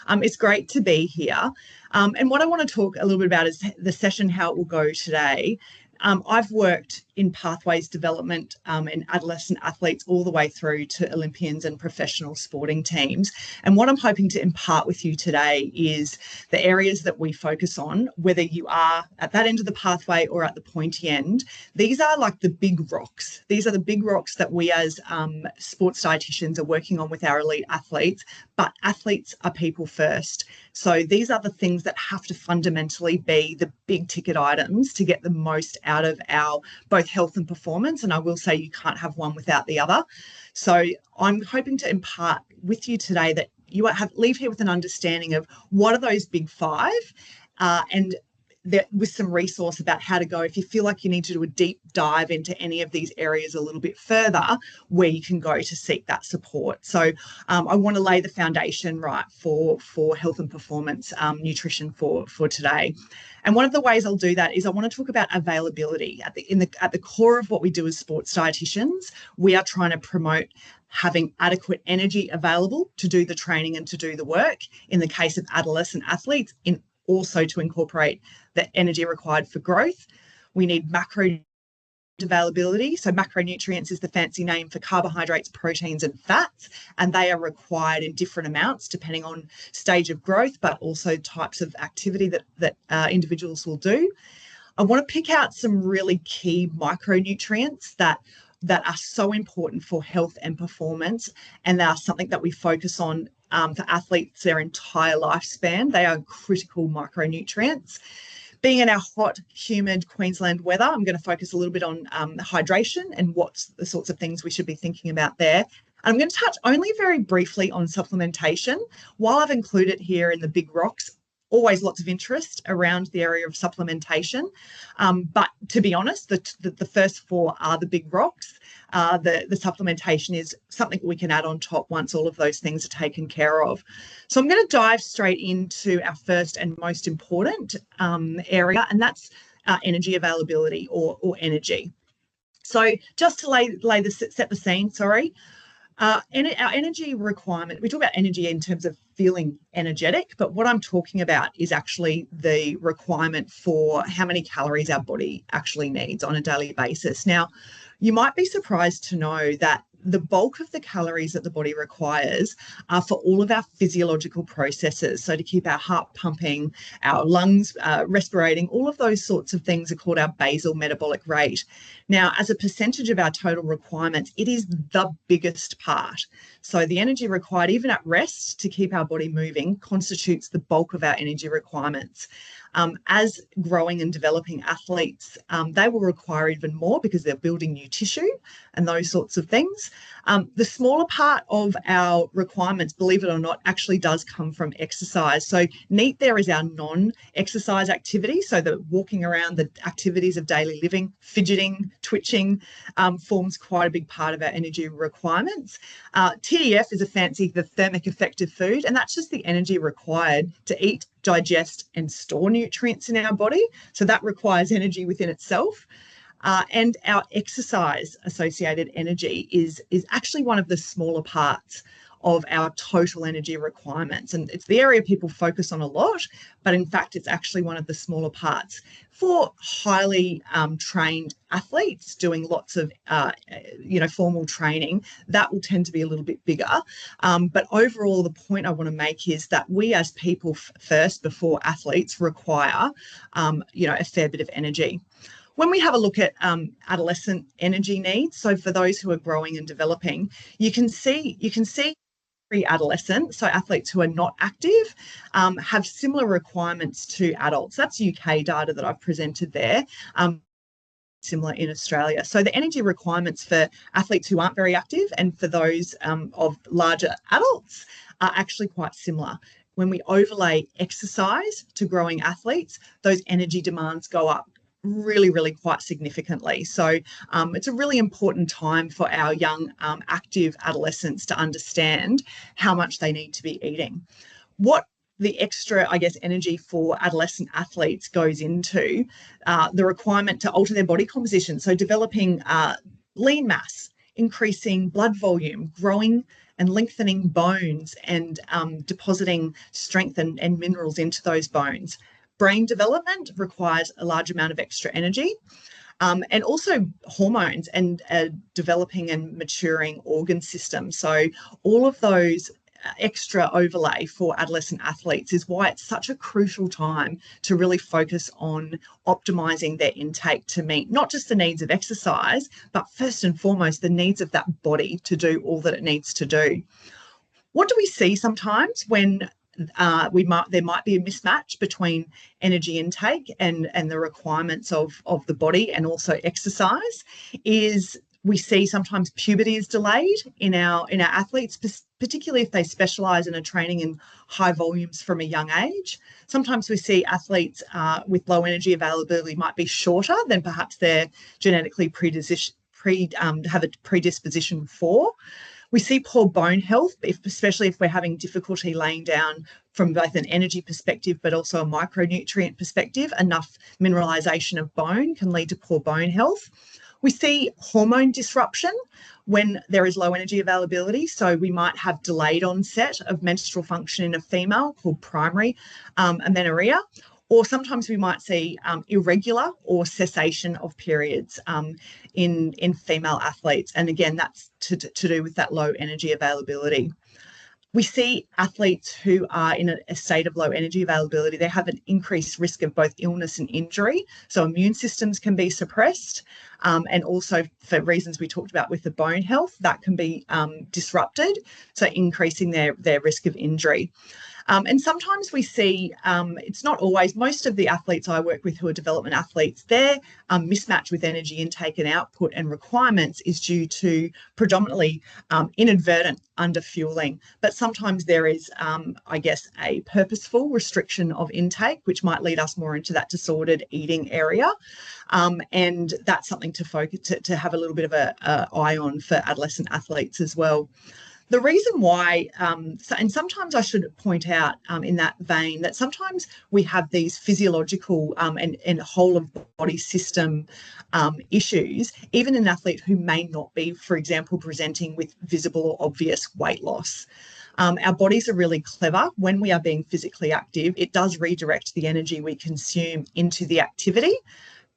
it's great to be here. And what I want to talk a little bit about is the session, how it will go today. I've worked in pathways development in adolescent athletes all the way through to Olympians and professional sporting teams. And what I'm hoping to impart with you today is the areas that we focus on, whether you are at that end of the pathway or at the pointy end. These are like the big rocks. These are the big rocks that we as sports dietitians are working on with our elite athletes, but athletes are people first. So these are the things that have to fundamentally be the big ticket items to get the most out of our both health and performance. And I will say you can't have one without the other. So I'm hoping to impart with you today that you leave here with an understanding of what are those big five, and with some resource about how to go if you feel like you need to do a deep dive into any of these areas a little bit further, where you can go to seek that support. So I want to lay the foundation right for health and performance nutrition for today. And one of the ways I'll do that is I want to talk about availability. At the core of what we do as sports dietitians, we are trying to promote having adequate energy available to do the training and to do the work. In the case of adolescent athletes, also to incorporate the energy required for growth. We need macro availability. So macronutrients is the fancy name for carbohydrates, proteins, and fats, and they are required in different amounts depending on stage of growth, but also types of activity that individuals will do. I want to pick out some really key micronutrients that are so important for health and performance, and they are something that we focus on for athletes their entire lifespan. They are critical micronutrients. Being in our hot, humid Queensland weather, I'm going to focus a little bit on hydration and what's the sorts of things we should be thinking about there. And I'm going to touch only very briefly on supplementation. While I've included here in the big rocks, always lots of interest around the area of supplementation. But to be honest, the first four are the big rocks. The supplementation is something we can add on top once all of those things are taken care of. So I'm going to dive straight into our first and most important area, and that's energy availability or energy. So just to set the scene, our energy requirement, we talk about energy in terms of feeling energetic, but what I'm talking about is actually the requirement for how many calories our body actually needs on a daily basis. Now, you might be surprised to know that the bulk of the calories that the body requires are for all of our physiological processes. So to keep our heart pumping, our lungs respirating, all of those sorts of things are called our basal metabolic rate. Now, as a percentage of our total requirements, it is the biggest part. So the energy required, even at rest, to keep our body moving, constitutes the bulk of our energy requirements. As growing and developing athletes, they will require even more because they're building new tissue and those sorts of things. The smaller part of our requirements, believe it or not, actually does come from exercise. So NEAT there is our non-exercise activity. So the walking around, the activities of daily living, fidgeting, twitching forms quite a big part of our energy requirements. TEF is the thermic effect of food, and that's just the energy required to eat, digest, and store nutrients in our body. So that requires energy within itself. And our exercise associated energy is actually one of the smaller parts of our total energy requirements. And it's the area people focus on a lot, but in fact, it's actually one of the smaller parts. For highly trained athletes doing lots of, formal training, that will tend to be a little bit bigger. But overall, the point I want to make is that we as people first, before athletes, require, a fair bit of energy. When we have a look at adolescent energy needs, so for those who are growing and developing, you can see pre-adolescent, so athletes who are not active, have similar requirements to adults. That's UK data that I've presented there, similar in Australia. So the energy requirements for athletes who aren't very active and for those of larger adults are actually quite similar. When we overlay exercise to growing athletes, those energy demands go up really, really quite significantly. So it's a really important time for our young active adolescents to understand how much they need to be eating. What the extra, energy for adolescent athletes goes into the requirement to alter their body composition. So developing lean mass increasing blood volume, growing and lengthening bones, and depositing strength and minerals into those bones. Brain development requires a large amount of extra energy. And also hormones and developing and maturing organ systems. So all of those extra overlay for adolescent athletes is why it's such a crucial time to really focus on optimizing their intake to meet not just the needs of exercise, but first and foremost, the needs of that body to do all that it needs to do. What do we see sometimes when there might be a mismatch between energy intake and the requirements of the body and also exercise? Is we see sometimes puberty is delayed in our athletes, particularly if they specialise and are training in high volumes from a young age. Sometimes we see athletes with low energy availability might be shorter than perhaps they're genetically have a predisposition for. We see poor bone health, especially if we're having difficulty laying down from both an energy perspective, but also a micronutrient perspective. Enough mineralisation of bone can lead to poor bone health. We see hormone disruption when there is low energy availability. So we might have delayed onset of menstrual function in a female called primary amenorrhea. Or sometimes we might see irregular or cessation of periods in female athletes. And again, that's to do with that low energy availability. We see athletes who are in a state of low energy availability, they have an increased risk of both illness and injury. So immune systems can be suppressed. And also for reasons we talked about with the bone health, that can be disrupted. So increasing their risk of injury. And sometimes we see, it's not always, most of the athletes I work with who are development athletes, their mismatch with energy intake and output and requirements is due to predominantly inadvertent underfueling. But sometimes there is, I guess, a purposeful restriction of intake, which might lead us more into that disordered eating area. And that's something to focus, to have a little bit of an eye on for adolescent athletes as well. The reason why, and sometimes I should point out in that vein that sometimes we have these physiological and whole of body system issues, even in an athlete who may not be, for example, presenting with visible or obvious weight loss. Our bodies are really clever. When we are being physically active, it does redirect the energy we consume into the activity.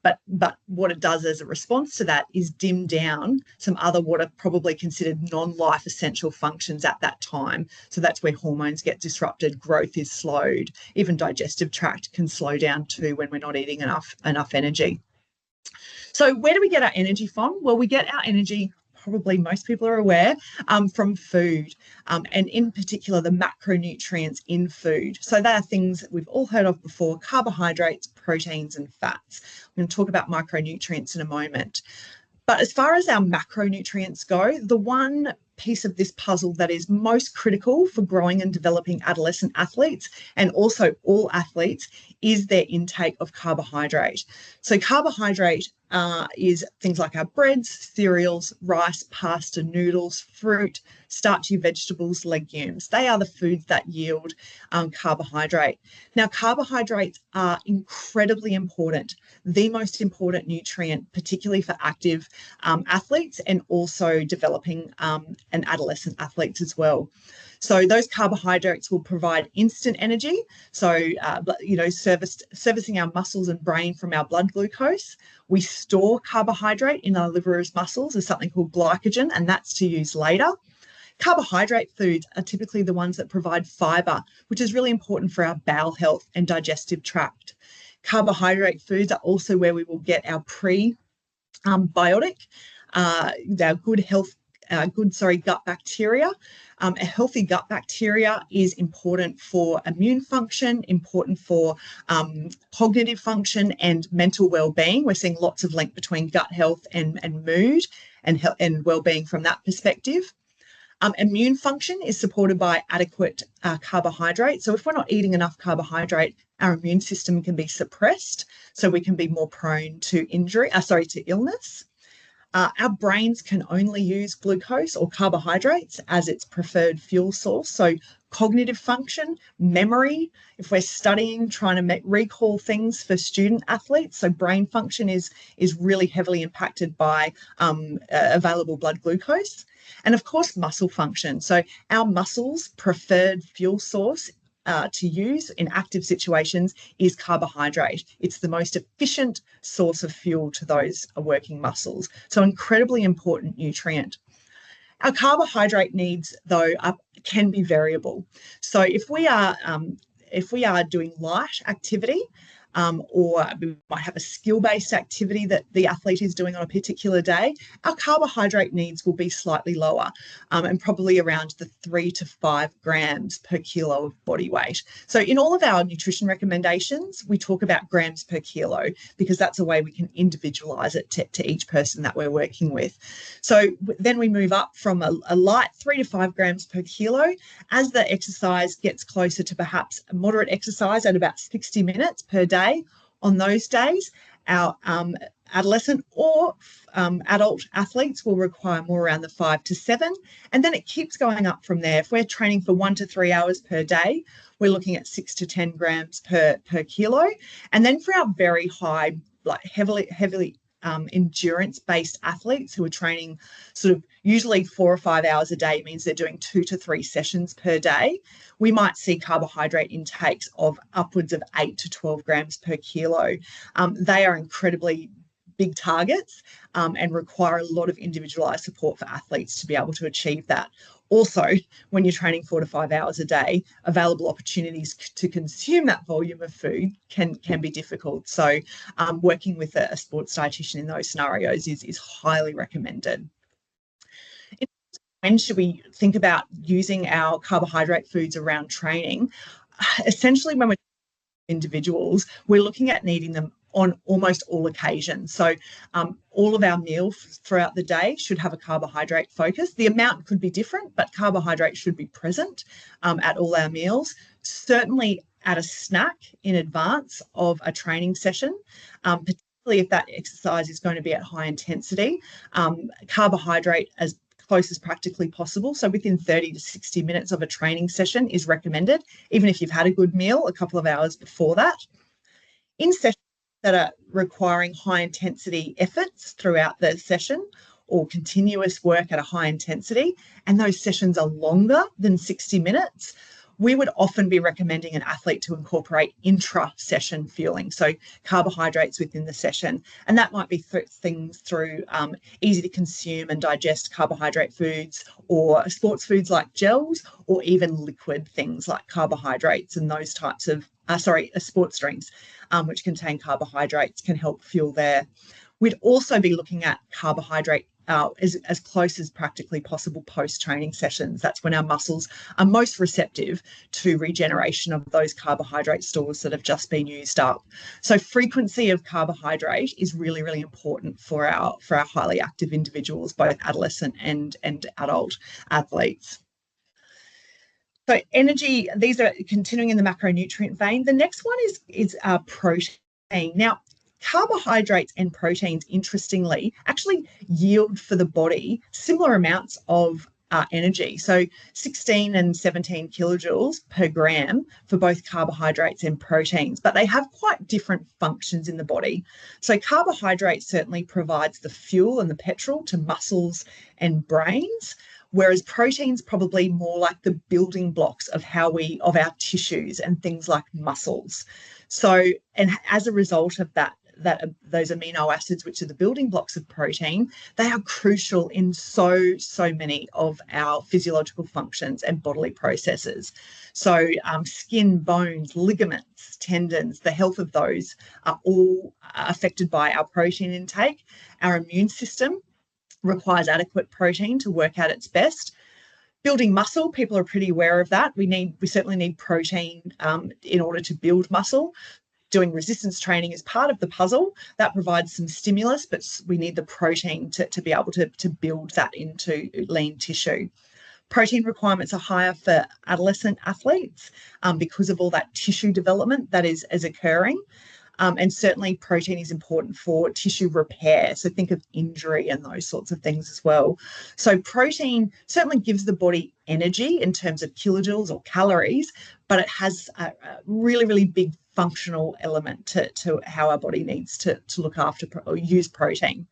But what it does as a response to that is dim down some other what are probably considered non-life essential functions at that time. So that's where hormones get disrupted, growth is slowed, even digestive tract can slow down too when we're not eating enough energy. So where do we get our energy from? Well, we get our energy, probably most people are aware, from food, and in particular the macronutrients in food. So they are things that we've all heard of before: carbohydrates, proteins and fats. I'm going to talk about micronutrients in a moment. But as far as our macronutrients go, the one piece of this puzzle that is most critical for growing and developing adolescent athletes, and also all athletes, is their intake of carbohydrate. So carbohydrate is things like our breads, cereals, rice, pasta, noodles, fruit, starchy vegetables, legumes. They are the foods that yield carbohydrate. Now, carbohydrates are incredibly important, the most important nutrient, particularly for active athletes and also developing and adolescent athletes as well. So those carbohydrates will provide instant energy. So, servicing our muscles and brain from our blood glucose. We store carbohydrate in our liver as muscles as something called glycogen, and that's to use later. Carbohydrate foods are typically the ones that provide fibre, which is really important for our bowel health and digestive tract. Carbohydrate foods are also where we will get our prebiotic, our good gut bacteria. A healthy gut bacteria is important for immune function, important for cognitive function and mental well-being. We're seeing lots of link between gut health and mood and well-being from that perspective. Immune function is supported by adequate carbohydrate. So if we're not eating enough carbohydrate, our immune system can be suppressed, so we can be more prone to illness. Our brains can only use glucose or carbohydrates as its preferred fuel source. So cognitive function, memory, if we're studying, trying to recall things for student athletes. So brain function is really heavily impacted by available blood glucose. And of course, muscle function. So our muscles' preferred fuel source to use in active situations is carbohydrate. It's the most efficient source of fuel to those working muscles. So incredibly important nutrient. Our carbohydrate needs, though, can be variable. So if we are doing light activity, or we might have a skill-based activity that the athlete is doing on a particular day, our carbohydrate needs will be slightly lower, and probably around the 3 to 5 grams per kilo of body weight. So in all of our nutrition recommendations, we talk about grams per kilo because that's a way we can individualise it to each person that we're working with. So then we move up from a light 3 to 5 grams per kilo as the exercise gets closer to perhaps a moderate exercise at about 60 minutes per day. On those days, our adolescent or adult athletes will require more around the 5 to 7, and then it keeps going up from there. If we're training for 1 to 3 hours per day, we're looking at 6 to 10 grams per kilo. And then for our very high, like heavily endurance-based athletes who are training sort of usually 4 or 5 hours a day, means they're doing 2 to 3 sessions per day, we might see carbohydrate intakes of upwards of 8 to 12 grams per kilo. They are incredibly big targets and require a lot of individualised support for athletes to be able to achieve that. Also, when you're training 4 to 5 hours a day, available opportunities to consume that volume of food can be difficult. So working with a sports dietitian in those scenarios is highly recommended. When should we think about using our carbohydrate foods around training? Essentially, when we're individuals, we're looking at needing them on almost all occasions. So all of our meals throughout the day should have a carbohydrate focus. The amount could be different, but carbohydrate should be present at all our meals. Certainly at a snack in advance of a training session, particularly if that exercise is going to be at high intensity, carbohydrate as close as practically possible. So within 30 to 60 minutes of a training session is recommended, even if you've had a good meal a couple of hours before that. In sessions that are requiring high intensity efforts throughout the session or continuous work at a high intensity, and those sessions are longer than 60 minutes, we would often be recommending an athlete to incorporate intra-session fueling, so carbohydrates within the session. And that might be things through easy to consume and digest carbohydrate foods, or sports foods like gels, or even liquid things like carbohydrates and those types of, sports drinks, which contain carbohydrates, can help fuel there. We'd also be looking at carbohydrate as close as practically possible post-training sessions. That's when our muscles are most receptive to regeneration of those carbohydrate stores that have just been used up. So frequency of carbohydrate is really, really important for our highly active individuals, both adolescent and adult athletes. So energy, these are continuing in the macronutrient vein. The next one is protein. Now, carbohydrates and proteins, interestingly, actually yield for the body similar amounts of energy. So 16 and 17 kilojoules per gram for both carbohydrates and proteins, but they have quite different functions in the body. So carbohydrates certainly provides the fuel and the petrol to muscles and brains, whereas proteins probably more like the building blocks of our tissues and things like muscles. So, and as a result of those amino acids, which are the building blocks of protein, they are crucial in so many of our physiological functions and bodily processes. So skin, bones, ligaments, tendons, the health of those are all affected by our protein intake. Our immune system requires adequate protein to work at its best. Building muscle, people are pretty aware of that. We certainly need protein in order to build muscle. Doing resistance training is part of the puzzle. That provides some stimulus, but we need the protein to be able to build that into lean tissue. Protein requirements are higher for adolescent athletes because of all that tissue development that is occurring. And certainly protein is important for tissue repair. So think of injury and those sorts of things as well. So protein certainly gives the body energy in terms of kilojoules or calories, but it has a really, really big functional element to how our body needs to look after or use protein.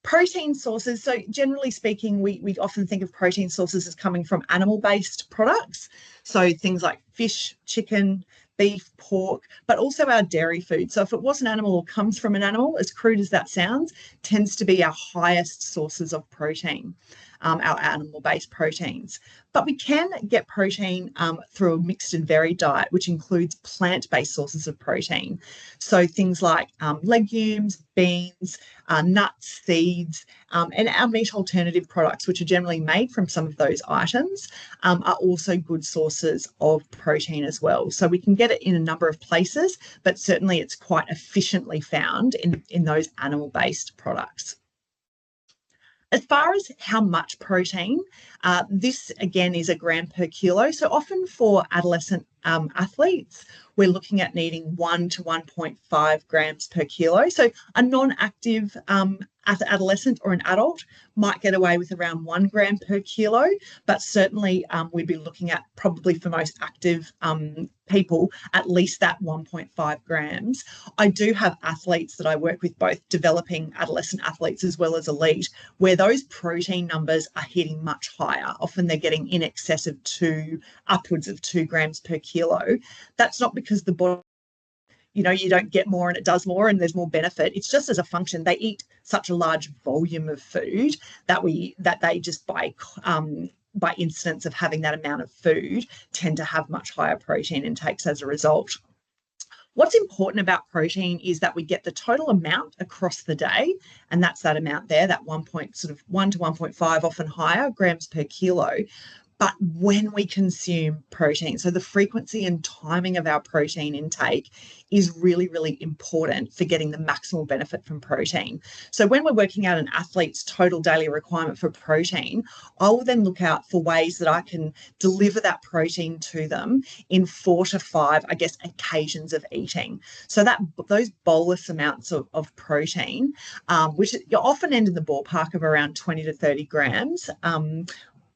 Protein sources, so generally speaking, we often think of protein sources as coming from animal-based products. So things like fish, chicken, beef, pork, but also our dairy food. So if it was an animal or comes from an animal, as crude as that sounds, tends to be our highest sources of protein, our animal-based proteins. But we can get protein through a mixed and varied diet, which includes plant-based sources of protein. So things like legumes, beans, nuts, seeds, and our meat alternative products, which are generally made from some of those items, are also good sources of protein as well. So we can get it in a number of places, but certainly it's quite efficiently found in those animal-based products. As far as how much protein, this again is a gram per kilo. So often for adolescent athletes, we're looking at needing 1 to 1.5 grams per kilo. So a non-active adolescent or an adult might get away with around 1 gram per kilo, but certainly we'd be looking at, probably for most active people, at least that 1.5 grams. I do have athletes that I work with, both developing adolescent athletes as well as elite, where those protein numbers are hitting much higher. Often they're getting in excess of upwards of 2 grams per kilo. That's not because the body, you don't get more and it does more and there's more benefit. It's just as a function. They eat such a large volume of food that they just by incidence of having that amount of food tend to have much higher protein intakes as a result. What's important about protein is that we get the total amount across the day, and that's that amount there, that 1 to 1.5, often higher, grams per kilo. But when we consume protein, so the frequency and timing of our protein intake is really, really important for getting the maximal benefit from protein. So when we're working out an athlete's total daily requirement for protein, I will then look out for ways that I can deliver that protein to them in 4 to 5, occasions of eating. So that those bolus amounts of protein, which you often end in the ballpark of around 20 to 30 grams,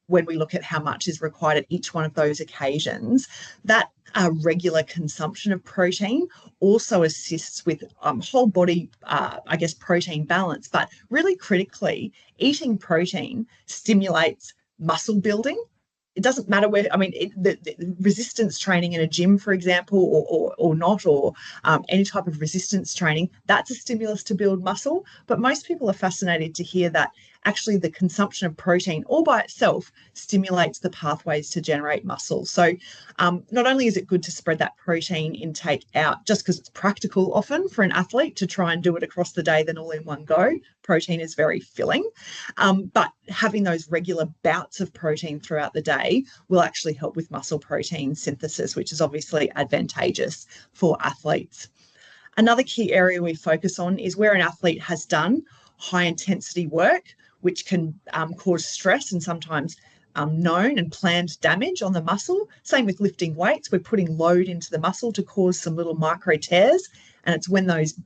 when we look at how much is required at each one of those occasions, that regular consumption of protein also assists with whole body, protein balance. But really critically, eating protein stimulates muscle building. It doesn't matter where, the resistance training in a gym, for example, or not, or any type of resistance training, that's a stimulus to build muscle. But most people are fascinated to hear that actually the consumption of protein all by itself stimulates the pathways to generate muscle. So not only is it good to spread that protein intake out, just because it's practical often for an athlete to try and do it across the day than all in one go. Protein is very filling, but having those regular bouts of protein throughout the day will actually help with muscle protein synthesis, which is obviously advantageous for athletes. Another key area we focus on is where an athlete has done high intensity work, which can cause stress and sometimes known and planned damage on the muscle. Same with lifting weights. We're putting load into the muscle to cause some little micro tears, and it's when those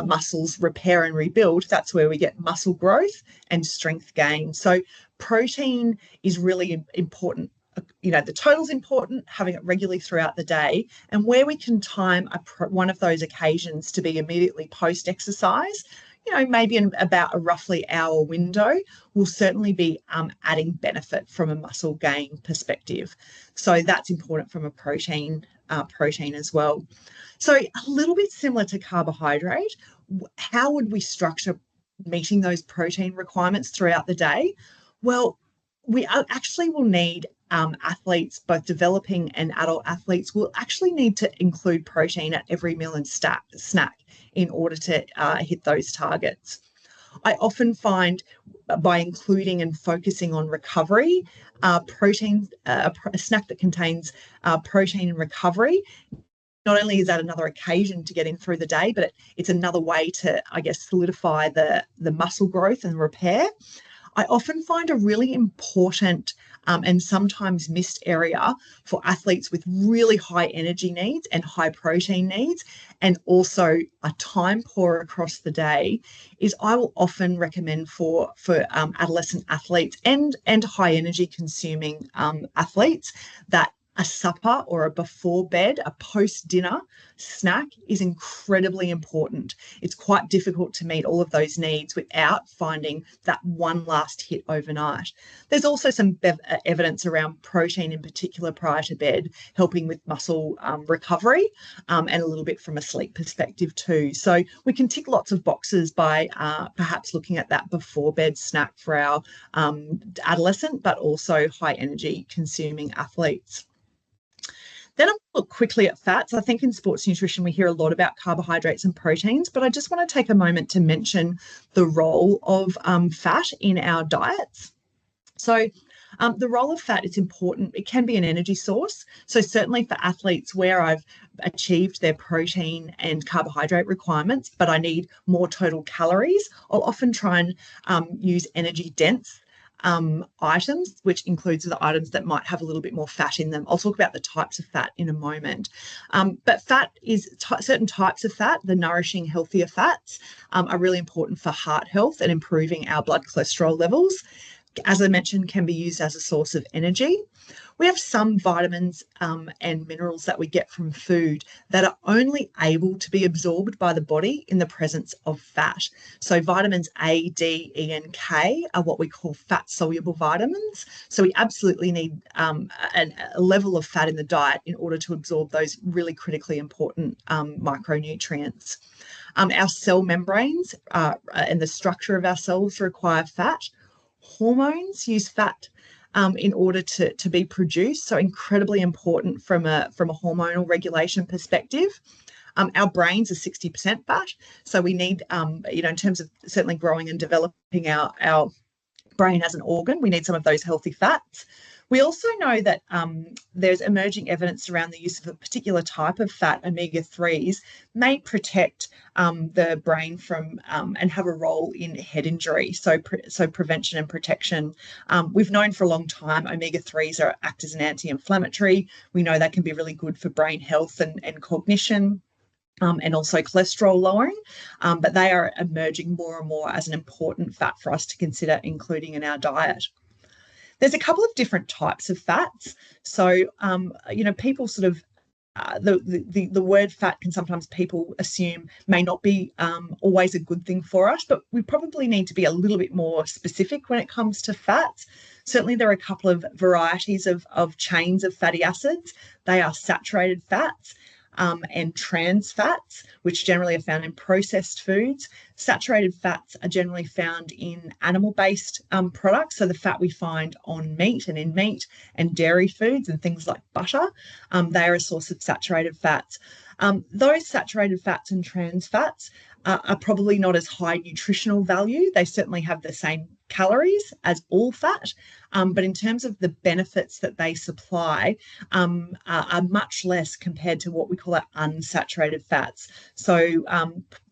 muscles repair and rebuild, that's where we get muscle growth and strength gain. So protein is really important. The total's important, having it regularly throughout the day, and where we can time one of those occasions to be immediately post-exercise, maybe in about a roughly hour window, will certainly be adding benefit from a muscle gain perspective. So that's important from a protein as well. So a little bit similar to carbohydrate, how would we structure meeting those protein requirements throughout the day? Well, we actually will need athletes, both developing and adult athletes, will actually need to include protein at every meal and snack in order to hit those targets. I often find by including and focusing on recovery, protein, a snack that contains protein and recovery, not only is that another occasion to get in through the day, but it's another way to, solidify the muscle growth and repair. I often find a really important and sometimes missed area for athletes with really high energy needs and high protein needs, and also a time poor across the day, is I will often recommend for adolescent athletes and high energy consuming athletes that a supper or a before bed, a post dinner snack is incredibly important. It's quite difficult to meet all of those needs without finding that one last hit overnight. There's also some evidence around protein in particular prior to bed, helping with muscle recovery and a little bit from a sleep perspective too. So we can tick lots of boxes by perhaps looking at that before bed snack for our adolescent, but also high energy consuming athletes. Then I'll look quickly at fats. I think in sports nutrition, we hear a lot about carbohydrates and proteins, but I just want to take a moment to mention the role of fat in our diets. So the role of fat is important. It can be an energy source. So certainly for athletes where I've achieved their protein and carbohydrate requirements, but I need more total calories, I'll often try and use energy dense items, which includes the items that might have a little bit more fat in them. I'll talk about the types of fat in a moment. But fat is certain types of fat, the nourishing, healthier fats, are really important for heart health and improving our blood cholesterol levels. As I mentioned, can be used as a source of energy. We have some vitamins and minerals that we get from food that are only able to be absorbed by the body in the presence of fat. So vitamins A, D, E, and K are what we call fat-soluble vitamins. So we absolutely need a level of fat in the diet in order to absorb those really critically important micronutrients. Our cell membranes and the structure of our cells require fat. Hormones use fat in order to be produced, so incredibly important from a hormonal regulation perspective. Our brains are 60% fat, so we need, in terms of certainly growing and developing our brain as an organ, we need some of those healthy fats. We also know that there's emerging evidence around the use of a particular type of fat, omega-3s, may protect the brain from and have a role in head injury, so prevention and protection. We've known for a long time omega-3s act as an anti-inflammatory. We know that can be really good for brain health and cognition. And also cholesterol lowering, but they are emerging more and more as an important fat for us to consider including in our diet. There's a couple of different types of fats. So, people sort of, the word fat can sometimes people assume may not be always a good thing for us, but we probably need to be a little bit more specific when it comes to fats. Certainly there are a couple of varieties of chains of fatty acids. They are saturated fats and trans fats, which generally are found in processed foods. Saturated fats are generally found in animal-based products, so the fat we find on meat and in meat and dairy foods and things like butter, they are a source of saturated fats. Those saturated fats and trans fats are probably not as high nutritional value. They certainly have the same calories as all fat, but in terms of the benefits that they supply are much less compared to what we call our unsaturated fats. So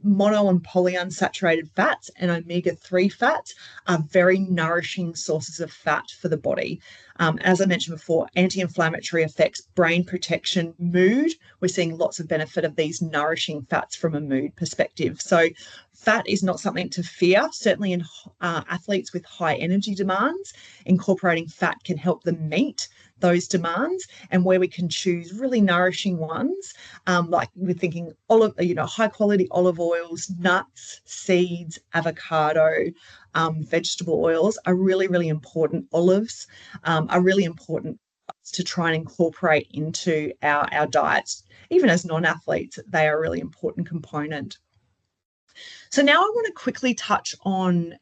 mono and polyunsaturated fats and omega-3 fats are very nourishing sources of fat for the body. As I mentioned before, anti-inflammatory effects, brain protection, mood. We're seeing lots of benefit of these nourishing fats from a mood perspective. So fat is not something to fear. Certainly in athletes with high energy demands, incorporating fat can help them meet those demands, and where we can choose really nourishing ones, like we're thinking high quality olive oils, nuts, seeds, avocado, vegetable oils are really, really important. Olives are really important to try and incorporate into our diets. Even as non-athletes, they are a really important component. So now I want to quickly touch on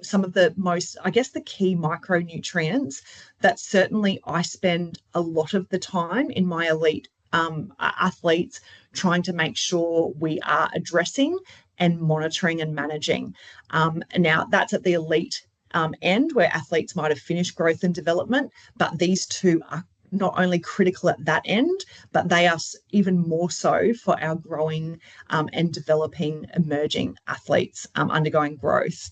some of the the key micronutrients that certainly I spend a lot of the time in my elite athletes trying to make sure we are addressing and monitoring and managing. Now that's at the elite end where athletes might have finished growth and development, but these two are not only critical at that end, but they are even more so for our growing and developing emerging athletes undergoing growth.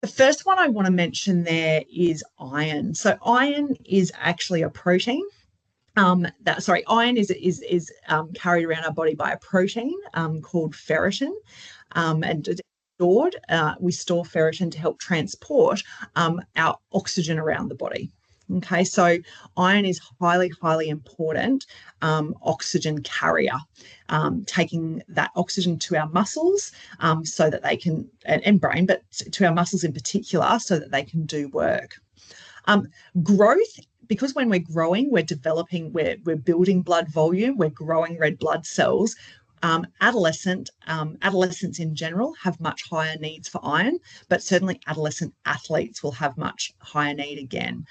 The first one I want to mention there is iron. So iron is actually a protein. Iron is carried around our body by a protein called ferritin, and it's stored. We store ferritin to help transport our oxygen around the body. Okay, so iron is highly, highly important oxygen carrier, taking that oxygen to our muscles so that they can, and brain, but to our muscles in particular, so that they can do work. Growth, because when we're growing, we're developing, we're building blood volume, we're growing red blood cells. Adolescents in general have much higher needs for iron, but certainly adolescent athletes will have much higher need again.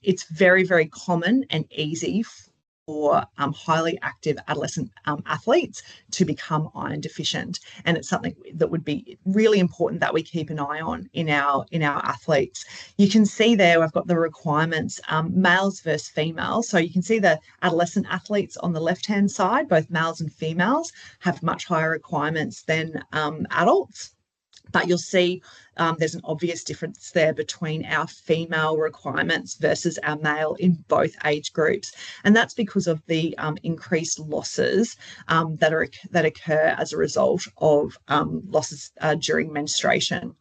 It's very, very common and easy for highly active adolescent athletes to become iron deficient, and it's something that would be really important that we keep an eye on in our athletes. You can see there I've got the requirements, males versus females. So you can see the adolescent athletes on the left hand side, both males and females have much higher requirements than adults. But you'll see there's an obvious difference there between our female requirements versus our male in both age groups. And that's because of the increased losses that occur as a result of losses during menstruation.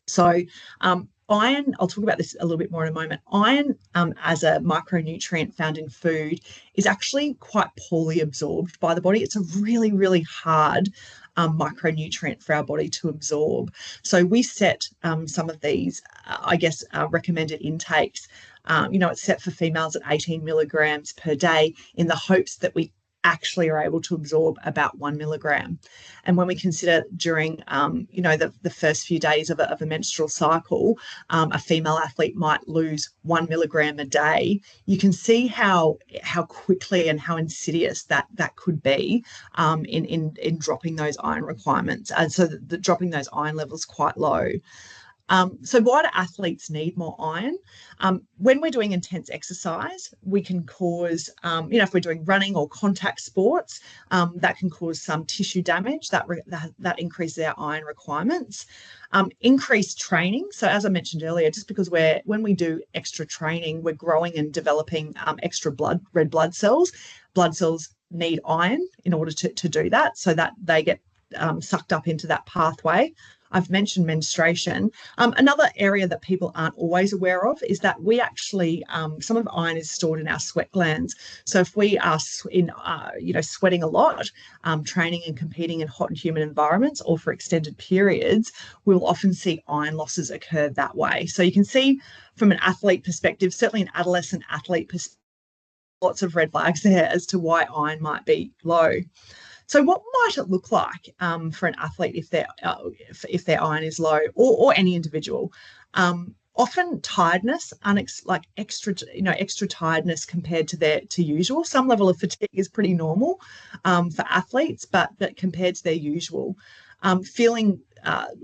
So iron, I'll talk about this a little bit more in a moment. Iron as a micronutrient found in food is actually quite poorly absorbed by the body. It's a really, really hard micronutrient for our body to absorb. So we set some of these, recommended intakes. It's set for females at 18 milligrams per day in the hopes that we actually are able to absorb about 1 milligram. And when we consider during, the first few days of a menstrual cycle, a female athlete might lose 1 milligram a day, you can see how quickly and how insidious that could be in dropping those iron requirements. And so the dropping those iron levels quite low. So why do athletes need more iron? When we're doing intense exercise, we can cause, if we're doing running or contact sports, that can cause some tissue damage that increases our iron requirements. Increased training. So as I mentioned earlier, just because when we do extra training, we're growing and developing extra red blood cells. Blood cells need iron in order to do that, so that they get sucked up into that pathway. I've mentioned menstruation. Another area that people aren't always aware of is that we actually, some of iron is stored in our sweat glands. So if we are sweating a lot, training and competing in hot and humid environments or for extended periods, we'll often see iron losses occur that way. So you can see from an athlete perspective, certainly an adolescent athlete perspective, lots of red flags there as to why iron might be low. So what might it look like for an athlete if their iron is low, or any individual? Often tiredness, extra tiredness compared to usual. Some level of fatigue is pretty normal for athletes, but compared to their usual, feeling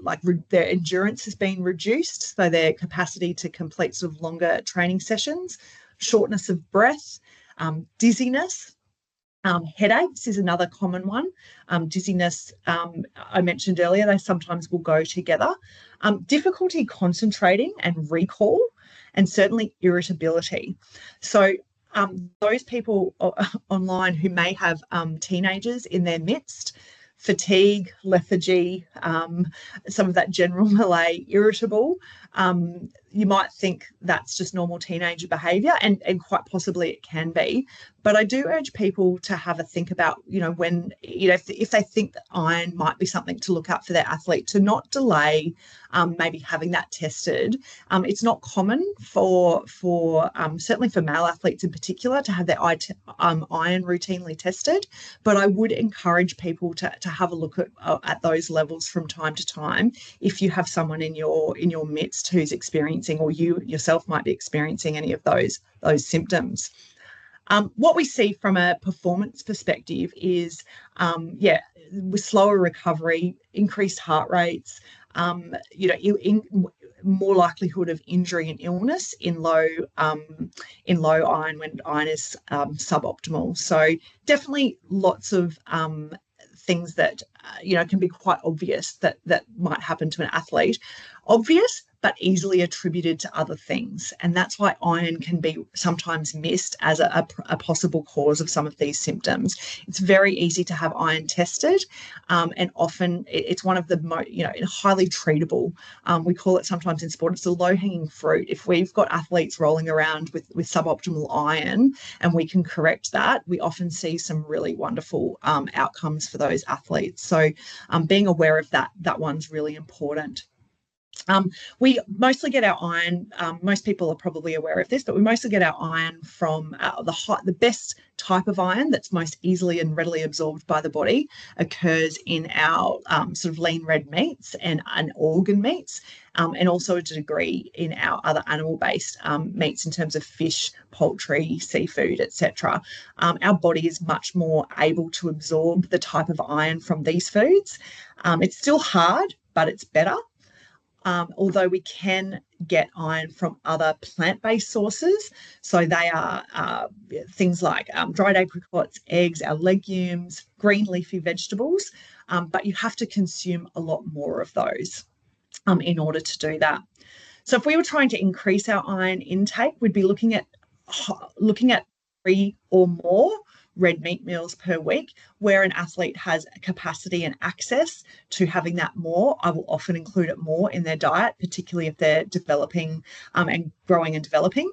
like their endurance has been reduced, so their capacity to complete sort of longer training sessions, shortness of breath, dizziness. Headaches is another common one. Dizziness, I mentioned earlier, they sometimes will go together. Difficulty concentrating and recall, and certainly irritability. So those people online who may have teenagers in their midst, fatigue, lethargy, some of that general malaise, irritable, you might think that's just normal teenager behaviour, and quite possibly it can be. But I do urge people to have a think about, when, if they think that iron might be something to look out for their athlete, to not delay maybe having that tested. It's not common for certainly for male athletes in particular to have their iron routinely tested, but I would encourage people to have a look at those levels from time to time if you have someone in your midst who's experiencing, or you yourself might be experiencing, any of those symptoms. What we see from a performance perspective is, with slower recovery, increased heart rates, more likelihood of injury and illness in low iron, when iron is suboptimal. So definitely lots of things that can be quite obvious that might happen to an athlete. Obvious, but easily attributed to other things. And that's why iron can be sometimes missed as a possible cause of some of these symptoms. It's very easy to have iron tested, and often it's one of the highly treatable. We call it sometimes in sport, it's a low-hanging fruit. If we've got athletes rolling around with suboptimal iron and we can correct that, we often see some really wonderful outcomes for those athletes. So being aware of that one's really important. We mostly get our iron, most people are probably aware of this, but we mostly get our iron from the best type of iron that's most easily and readily absorbed by the body occurs in our sort of lean red meats and organ meats, and also to a degree in our other animal-based meats in terms of fish, poultry, seafood, etc. Our body is much more able to absorb the type of iron from these foods. It's still hard, but it's better. Although we can get iron from other plant-based sources. So they are things like dried apricots, eggs, our legumes, green leafy vegetables, but you have to consume a lot more of those in order to do that. So if we were trying to increase our iron intake, we'd be looking at 3 or more red meat meals per week. Where an athlete has capacity and access to having that more, I will often include it more in their diet, particularly if they're developing and growing and developing.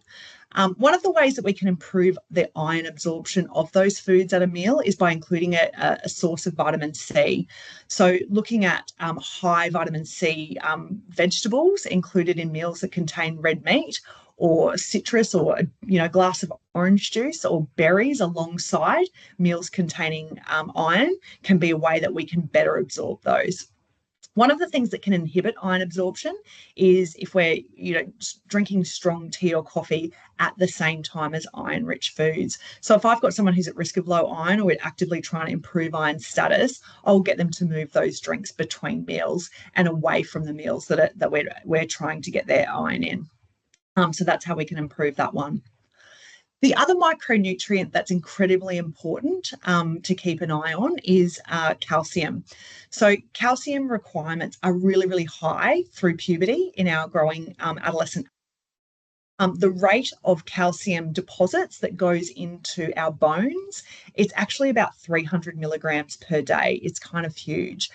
One of the ways that we can improve the iron absorption of those foods at a meal is by including a source of vitamin C. So looking at high vitamin C vegetables included in meals that contain red meat, or citrus, or a glass of orange juice or berries alongside meals containing iron can be a way that we can better absorb those. One of the things that can inhibit iron absorption is if we're drinking strong tea or coffee at the same time as iron-rich foods. So if I've got someone who's at risk of low iron, or we're actively trying to improve iron status, I'll get them to move those drinks between meals and away from the meals that we're trying to get their iron in. So that's how we can improve that one. The other micronutrient that's incredibly important to keep an eye on is calcium. So calcium requirements are really, really high through puberty in our growing adolescent. The rate of calcium deposits that goes into our bones, it's actually about 300 milligrams per day. It's kind of huge.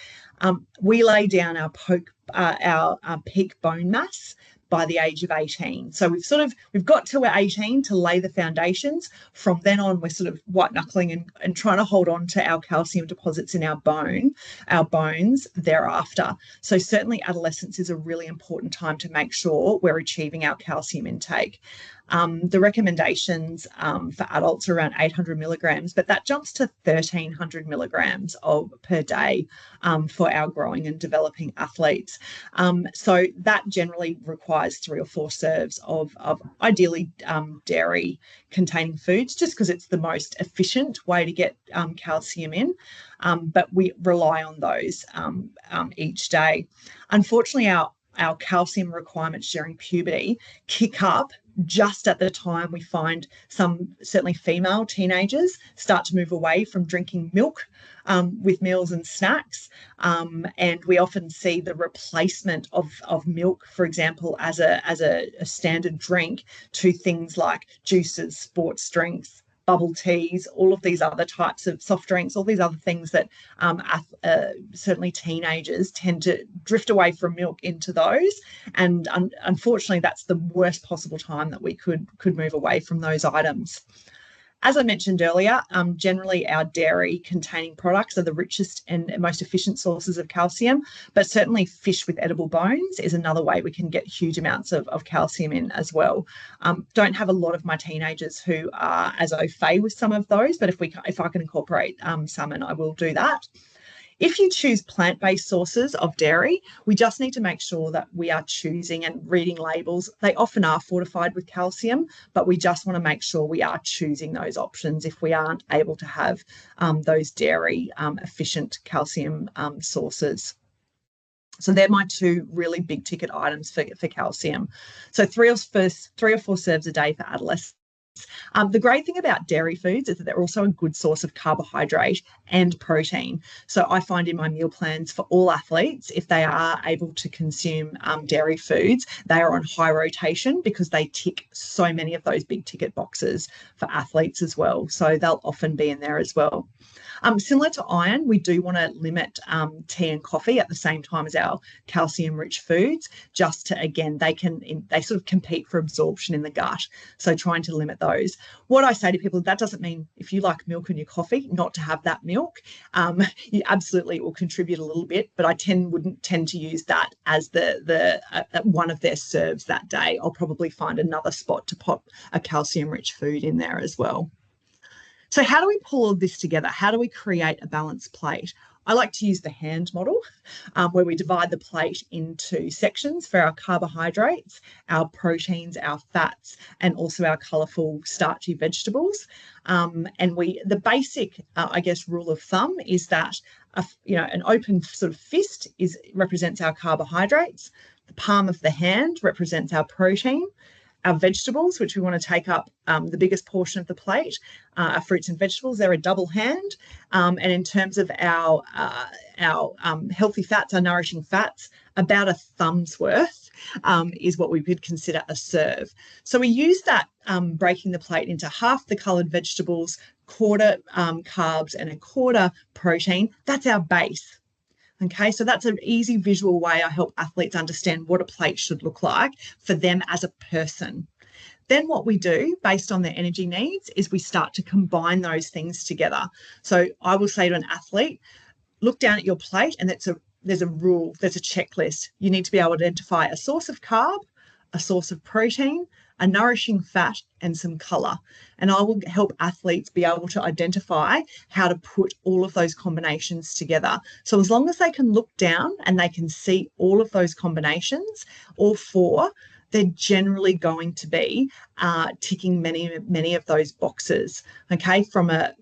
We lay down our peak bone mass by the age of 18. So we've got to 18 to lay the foundations. From then on, we're sort of white knuckling and trying to hold on to our calcium deposits in our bones thereafter. So certainly adolescence is a really important time to make sure we're achieving our calcium intake. The recommendations for adults are around 800 milligrams, but that jumps to 1,300 milligrams per day for our growing and developing athletes. So that generally requires 3 or 4 serves of ideally dairy-containing foods, just because it's the most efficient way to get calcium in. But we rely on those each day. Unfortunately, our calcium requirements during puberty kick up just at the time we find some, certainly female teenagers, start to move away from drinking milk with meals and snacks. And we often see the replacement of milk, for example, as a standard drink to things like juices, sports drinks, bubble teas, all of these other types of soft drinks, all these other things that certainly teenagers tend to drift away from milk into those. And unfortunately, that's the worst possible time that we could move away from those items. As I mentioned earlier, generally our dairy-containing products are the richest and most efficient sources of calcium, but certainly fish with edible bones is another way we can get huge amounts of calcium in as well. Don't have a lot of my teenagers who are as au fait with some of those, but if I can incorporate salmon, I will do that. If you choose plant-based sources of dairy, we just need to make sure that we are choosing and reading labels. They often are fortified with calcium, but we just want to make sure we are choosing those options if we aren't able to have those dairy efficient calcium sources. So they're my 2 really big ticket items for calcium. So 3 or 4 serves a day for adolescents. The great thing about dairy foods is that they're also a good source of carbohydrate and protein. So I find in my meal plans for all athletes, if they are able to consume dairy foods, they are on high rotation because they tick so many of those big ticket boxes for athletes as well. So they'll often be in there as well. Similar to iron, we do want to limit tea and coffee at the same time as our calcium-rich foods, just to, again, they sort of compete for absorption in the gut. So trying to limit those. What I say to people, that doesn't mean if you like milk in your coffee, not to have that milk. You absolutely will contribute a little bit, but I wouldn't tend to use that as the one of their serves that day. I'll probably find another spot to pop a calcium-rich food in there as well. So how do we pull all this together? How do we create a balanced plate? I like to use the hand model where we divide the plate into sections for our carbohydrates, our proteins, our fats, and also our colourful starchy vegetables. And the basic, rule of thumb is that an open sort of fist represents our carbohydrates. The palm of the hand represents our protein. Our vegetables, which we want to take up the biggest portion of the plate, our fruits and vegetables, they're a double hand. And in terms of our healthy fats, our nourishing fats, about a thumb's worth is what we would consider a serve. So we use that breaking the plate into half the coloured vegetables, quarter carbs, and a quarter protein. That's our base. Okay, so that's an easy visual way I help athletes understand what a plate should look like for them as a person. Then what we do based on their energy needs is we start to combine those things together. So I will say to an athlete, look down at your plate and there's a rule, there's a checklist. You need to be able to identify a source of carb, a source of protein, a nourishing fat, and some colour. And I will help athletes be able to identify how to put all of those combinations together. So as long as they can look down and they can see all of those combinations, all four, they're generally going to be ticking many of those boxes, okay, from a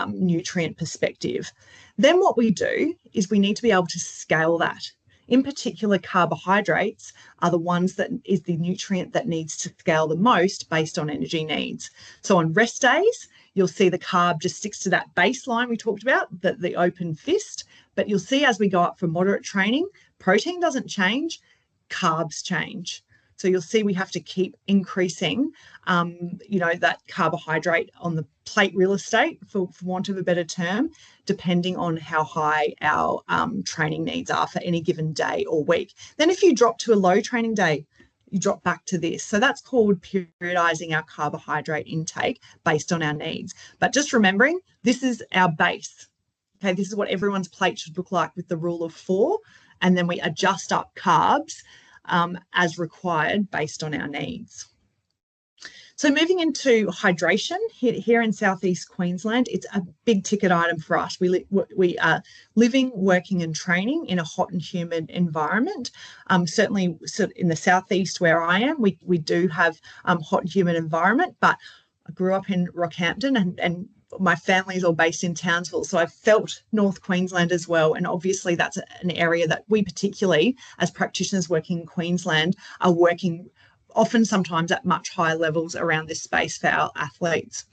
nutrient perspective. Then what we do is we need to be able to scale that. In particular, carbohydrates are the ones that is the nutrient that needs to scale the most based on energy needs. So on rest days, you'll see the carb just sticks to that baseline we talked about, the open fist. But you'll see as we go up for moderate training, protein doesn't change, carbs change. So you'll see we have to keep increasing, that carbohydrate on the plate real estate, for want of a better term, depending on how high our training needs are for any given day or week. Then if you drop to a low training day, you drop back to this. So that's called periodizing our carbohydrate intake based on our needs. But just remembering, this is our base. Okay, this is what everyone's plate should look like with the rule of 4. And then we adjust up carbs as required based on our needs. So moving into hydration, here in southeast Queensland, it's a big ticket item for us. We are living, working and training in a hot and humid environment. Certainly in the southeast where I am, we do have hot and humid environment, but I grew up in Rockhampton and my family is all based in Townsville, so I've felt North Queensland as well. And obviously that's an area that we particularly, as practitioners working in Queensland, are working often sometimes at much higher levels around this space for our athletes.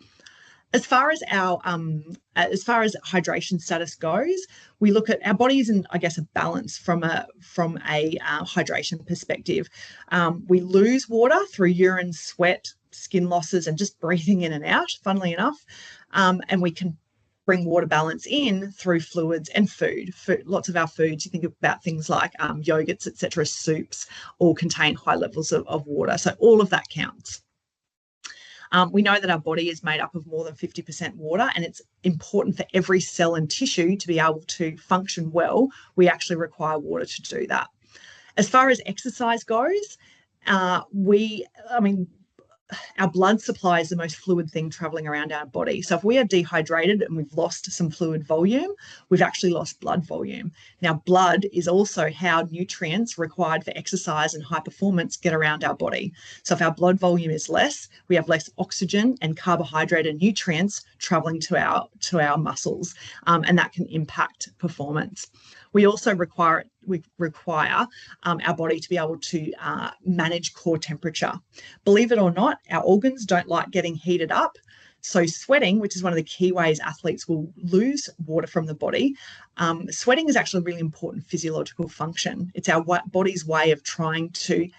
As far as hydration status goes, we look at our bodies in, a balance from a hydration perspective. We lose water through urine, sweat, skin losses, and just breathing in and out, funnily enough. And we can bring water balance in through fluids and food. Lots of our foods, you think about things like yogurts, etc., soups, all contain high levels of water. So all of that counts. We know that our body is made up of more than 50% water, and it's important for every cell and tissue to be able to function well. We actually require water to do that. As far as exercise goes, our blood supply is the most fluid thing traveling around our body. So if we are dehydrated and we've lost some fluid volume, we've actually lost blood volume. Now, blood is also how nutrients required for exercise and high performance get around our body. So if our blood volume is less, we have less oxygen and carbohydrate and nutrients traveling to our muscles, and that can impact performance. We also require it require our body to be able to manage core temperature. Believe it or not, our organs don't like getting heated up. So sweating, which is one of the key ways athletes will lose water from the body, sweating is actually a really important physiological function. It's our body's way of trying to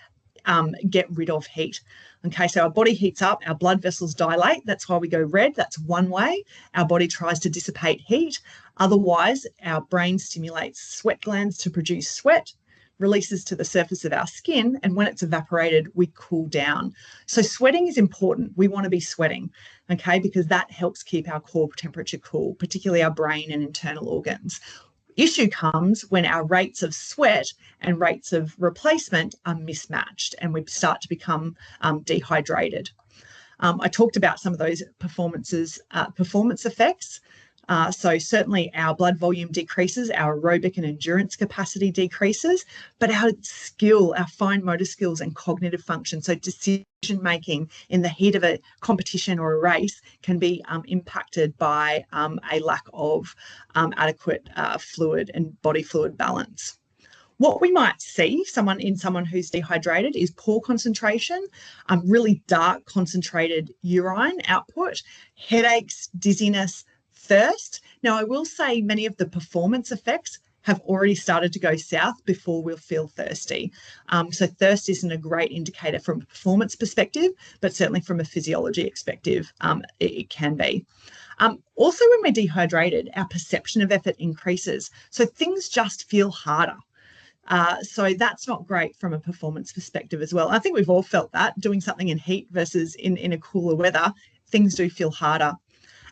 get rid of heat. Okay, so our body heats up, our blood vessels dilate. That's why we go red. That's one way. Our body tries to dissipate heat. Otherwise, our brain stimulates sweat glands to produce sweat, releases to the surface of our skin, and when it's evaporated, we cool down. So sweating is important. We want to be sweating, okay, because that helps keep our core temperature cool, particularly our brain and internal organs. Issue comes when our rates of sweat and rates of replacement are mismatched and we start to become dehydrated. I talked about some of those performance effects. So certainly our blood volume decreases, our aerobic and endurance capacity decreases, but our skill, our fine motor skills and cognitive function, so decision making in the heat of a competition or a race, can be impacted by a lack of adequate fluid and body fluid balance. What we might see in someone who's dehydrated is poor concentration, really dark concentrated urine output, headaches, dizziness, thirst. Now, I will say many of the performance effects have already started to go south before we'll feel thirsty. So thirst isn't a great indicator from a performance perspective, but certainly from a physiology perspective, it can be. Also, when we're dehydrated, our perception of effort increases. So things just feel harder. So that's not great from a performance perspective as well. I think we've all felt that, doing something in heat versus in a cooler weather, things do feel harder.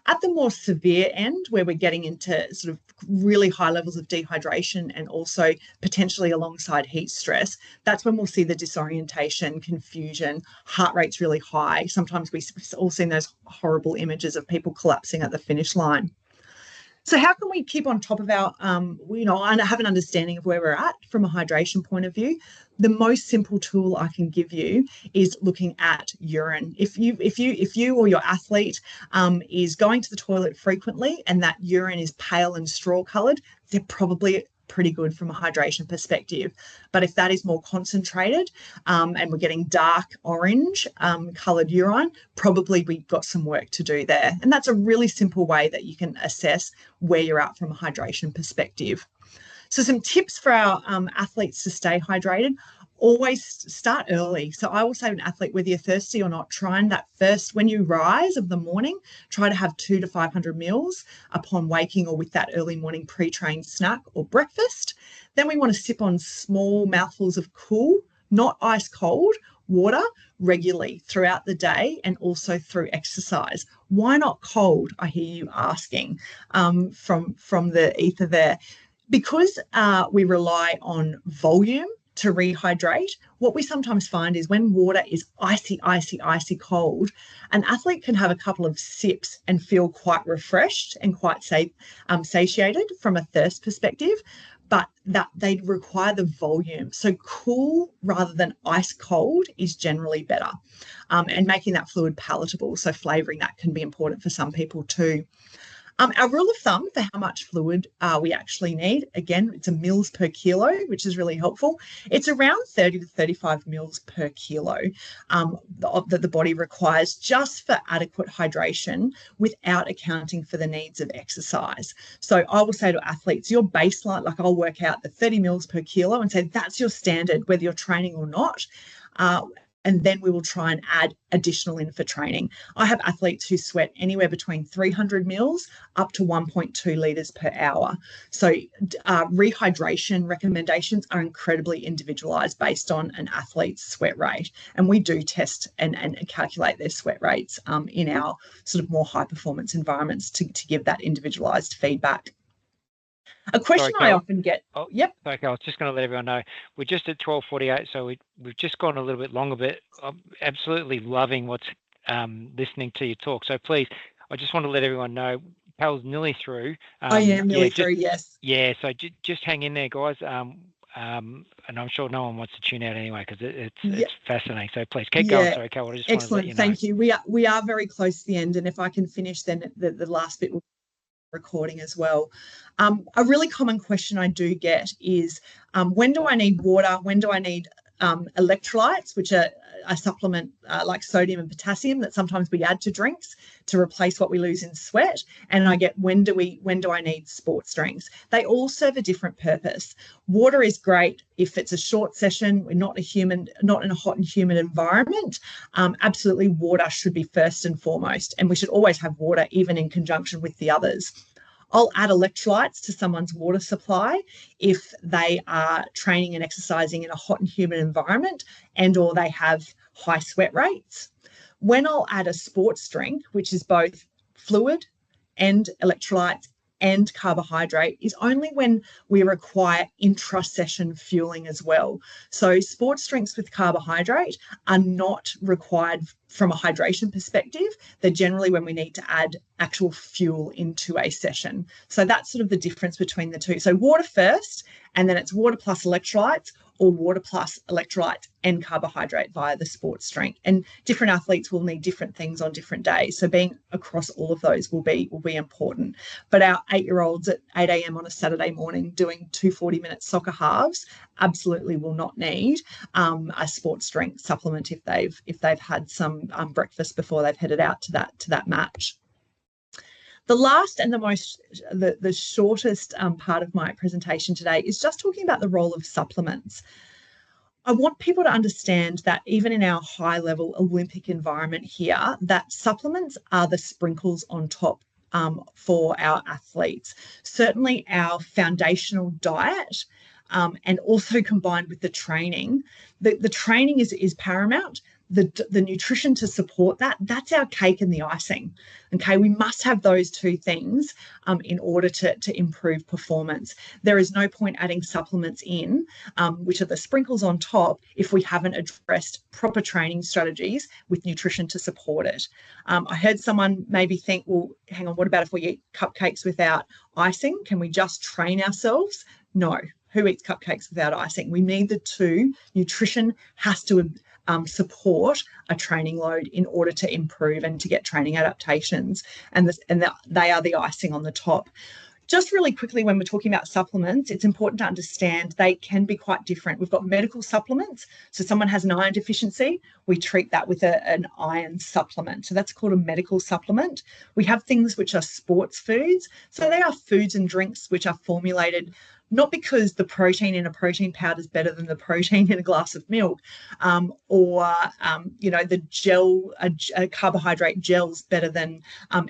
At the more severe end, where we're getting into sort of really high levels of dehydration and also potentially alongside heat stress, that's when we'll see the disorientation, confusion, heart rate's really high. Sometimes we've all seen those horrible images of people collapsing at the finish line. So how can we keep on top of our, and have an understanding of where we're at from a hydration point of view? The most simple tool I can give you is looking at urine. If you or your athlete is going to the toilet frequently and that urine is pale and straw coloured, they're probably pretty good from a hydration perspective. But if that is more concentrated and we're getting dark orange coloured urine, probably we've got some work to do there. And that's a really simple way that you can assess where you're at from a hydration perspective. So some tips for our athletes to stay hydrated: always start early. So I will say to an athlete, whether you're thirsty or not, try and that first, when you rise of the morning, try to have 200 to 500 mils upon waking or with that early morning pre-trained snack or breakfast. Then we want to sip on small mouthfuls of cool, not ice cold, water regularly throughout the day and also through exercise. Why not cold? I hear you asking from the ether there. Because we rely on volume to rehydrate, what we sometimes find is when water is icy, icy, icy cold, an athlete can have a couple of sips and feel quite refreshed and quite satiated from a thirst perspective, but that they require the volume. So cool rather than ice cold is generally better, and making that fluid palatable. So flavouring that can be important for some people too. Our rule of thumb for how much fluid we actually need, again, it's a mils per kilo, which is really helpful. It's around 30 to 35 mils per kilo that the body requires just for adequate hydration without accounting for the needs of exercise. So I will say to athletes, your baseline, like I'll work out the 30 mils per kilo and say that's your standard, whether you're training or not. And then we will try and add additional in for training. I have athletes who sweat anywhere between 300 mils up to 1.2 litres per hour. So rehydration recommendations are incredibly individualised based on an athlete's sweat rate. And we do test and calculate their sweat rates in our sort of more high performance environments to give that individualised feedback. A question I often get. Oh, yep. Okay, I was just going to let everyone know we're just at 12:48, so we've just gone a little bit longer, but I'm absolutely loving what's listening to your talk. So please, I just want to let everyone know Pal's nearly through. I am nearly through. Yes. Yeah. So just hang in there, guys. And I'm sure no one wants to tune out anyway because it's fascinating. So please keep going. Sorry, Cal. I just excellent. Want to let you know. Thank you. We are very close to the end, and if I can finish, then the last bit will recording as well. A really common question I do get is, when do I need water? When do I need electrolytes, which are a supplement like sodium and potassium that sometimes we add to drinks to replace what we lose in sweat? And I get, when do I need sports drinks? They all serve a different purpose. Water is great if it's a short session, we're not in a hot and humid environment. Absolutely, water should be first and foremost, and we should always have water even in conjunction with the others. I'll add electrolytes to someone's water supply if they are training and exercising in a hot and humid environment and or they have high sweat rates. When I'll add a sports drink, which is both fluid and electrolytes and carbohydrate, is only when we require intra-session fueling as well. So sports drinks with carbohydrate are not required from a hydration perspective. They're generally when we need to add actual fuel into a session. So that's sort of the difference between the two. So water first, and then it's water plus electrolytes, or water plus electrolytes and carbohydrate via the sports drink. And different athletes will need different things on different days. So being across all of those will be important. But our 8-year-olds at 8 a.m. on a Saturday morning doing 2 40-minute soccer halves absolutely will not need a sports drink supplement if they've had some breakfast before they've headed out to that match. The last and the shortest part of my presentation today is just talking about the role of supplements. I want people to understand that even in our high-level Olympic environment here, that supplements are the sprinkles on top for our athletes. Certainly our foundational diet, and also combined with the training. The training is paramount. The nutrition to support that's our cake and the icing. Okay, we must have those two things in order to improve performance. There is no point adding supplements in, which are the sprinkles on top, if we haven't addressed proper training strategies with nutrition to support it. I heard someone maybe think, well, hang on, what about if we eat cupcakes without icing? Can we just train ourselves? No. Who eats cupcakes without icing? We need the two. Nutrition has to support a training load in order to improve and to get training adaptations, and they are the icing on the top. Just really quickly, when we're talking about supplements, it's important to understand they can be quite different. We've got medical supplements. So someone has an iron deficiency, we treat that with an iron supplement. So that's called a medical supplement. We have things which are sports foods. So they are foods and drinks which are formulated not because the protein in a protein powder is better than the protein in a glass of milk, the gel, a carbohydrate gel is better than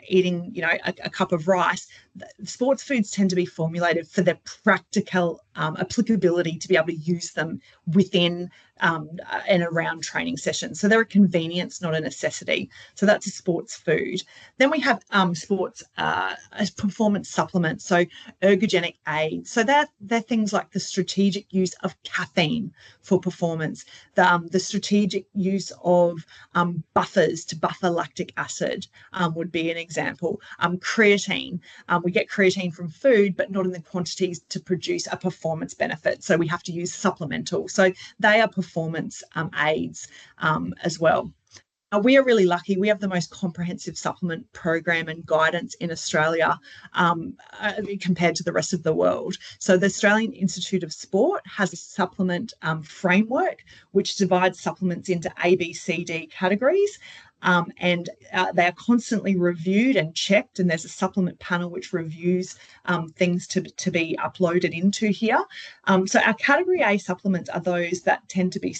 eating, a cup of rice. Sports foods tend to be formulated for their practical applicability to be able to use them within and around training sessions. So they're a convenience, not a necessity. So that's a sports food. Then we have sports performance supplements, so ergogenic aids. So they're things like the strategic use of caffeine for performance, the strategic use of buffers to buffer lactic acid would be an example. Creatine. We get creatine from food, but not in the quantities to produce a performance benefit. So we have to use supplemental. So they are performance aids as well. We are really lucky. We have the most comprehensive supplement program and guidance in Australia compared to the rest of the world. So the Australian Institute of Sport has a supplement framework which divides supplements into A, B, C, D categories. And they are constantly reviewed and checked, and there's a supplement panel which reviews things to be uploaded into here. So our category A supplements are those that tend to be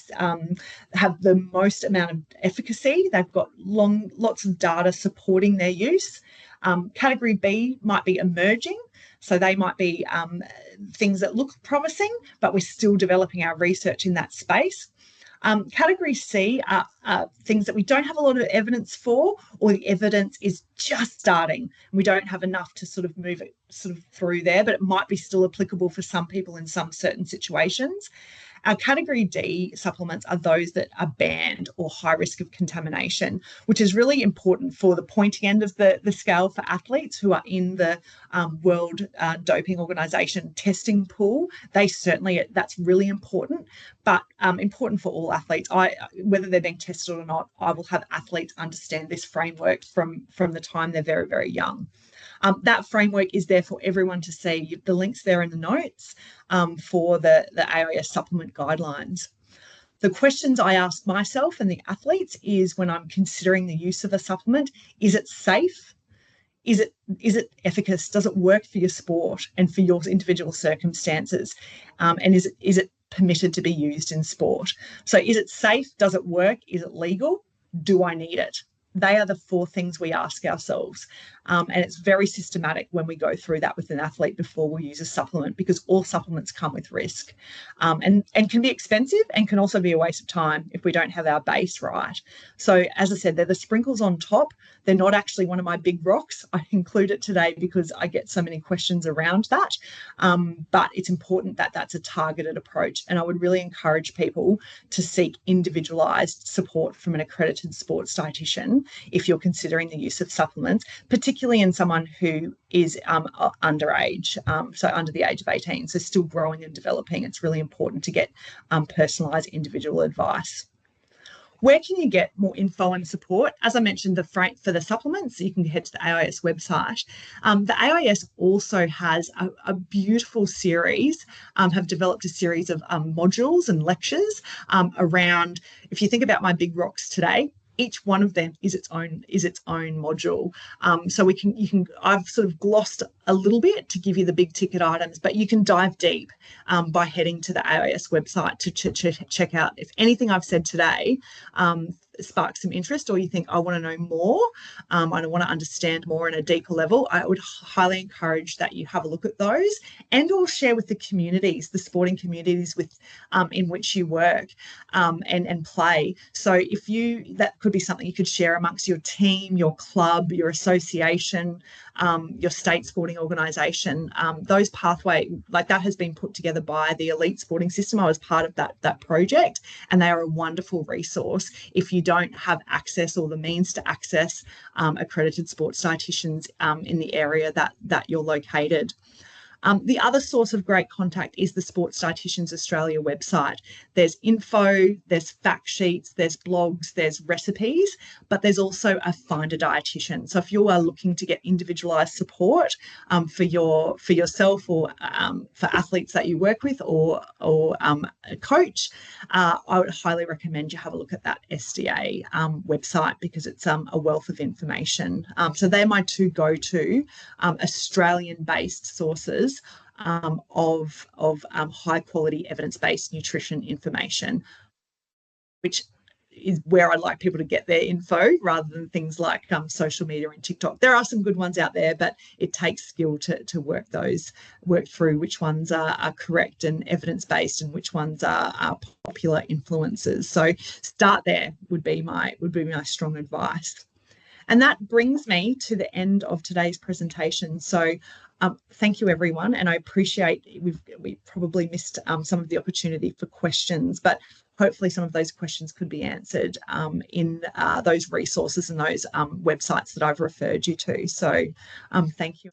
have the most amount of efficacy. They've got lots of data supporting their use. Category B might be emerging. So they might be things that look promising, but we're still developing our research in that space. Category C are things that we don't have a lot of evidence for, or the evidence is just starting. We don't have enough to sort of move it through there, but it might be still applicable for some people in some certain situations. Our category D supplements are those that are banned or high risk of contamination, which is really important for the pointing end of the scale for athletes who are in the World Doping Organization testing pool. That's really important, but important for all athletes. Whether they're being tested or not, I will have athletes understand this framework from the time they're very, very young. That framework is there for everyone to see. The link's there in the notes for the AIS supplement guidelines. The questions I ask myself and the athletes is, when I'm considering the use of a supplement, is it safe? Is it efficacious? Does it work for your sport and for your individual circumstances? And is it permitted to be used in sport? So is it safe? Does it work? Is it legal? Do I need it? They are the 4 things we ask ourselves. And it's very systematic when we go through that with an athlete before we use a supplement, because all supplements come with risk, and can be expensive, and can also be a waste of time if we don't have our base right. So as I said, they're the sprinkles on top. They're not actually one of my big rocks. I include it today because I get so many questions around that. But it's important that that's a targeted approach. And I would really encourage people to seek individualized support from an accredited sports dietitian if you're considering the use of supplements, particularly in someone who is underage, so under the age of 18, so still growing and developing. It's really important to get personalised individual advice. Where can you get more info and support? As I mentioned, for the supplements, you can head to the AIS website. The AIS also has a beautiful series, have developed a series of modules and lectures around, if you think about my big rocks today, each one of them is its own module. So I've sort of glossed a little bit to give you the big ticket items, but you can dive deep by heading to the AIS website to check out if anything I've said today sparks some interest, or you think, I want to know more, I want to understand more in a deeper level. I would highly encourage that you have a look at those, and or share with the communities, the sporting communities in which you work and play. So that could be something you could share amongst your team, your club, your association, your state sporting organisation. Those pathway, like that, has been put together by the Elite Sporting System. I was part of that project, and they are a wonderful resource if you don't have access or the means to access accredited sports dietitians in the area that you're located. The other source of great contact is the Sports Dietitians Australia website. There's info, there's fact sheets, there's blogs, there's recipes, but there's also a Find a Dietitian. So if you are looking to get individualised support for yourself or for athletes that you work with or a coach, I would highly recommend you have a look at that SDA website, because it's a wealth of information. So they're my 2 go-to Australian-based sources of high quality evidence-based nutrition information, which is where I'd like people to get their info, rather than things like social media and TikTok. There are some good ones out there, but it takes skill to work through which ones are correct and evidence-based and which ones are popular influencers. So start there would be my strong advice. And that brings me to the end of today's presentation. So thank you, everyone, and I appreciate we probably missed some of the opportunity for questions, but hopefully some of those questions could be answered in those resources and those websites that I've referred you to. So thank you.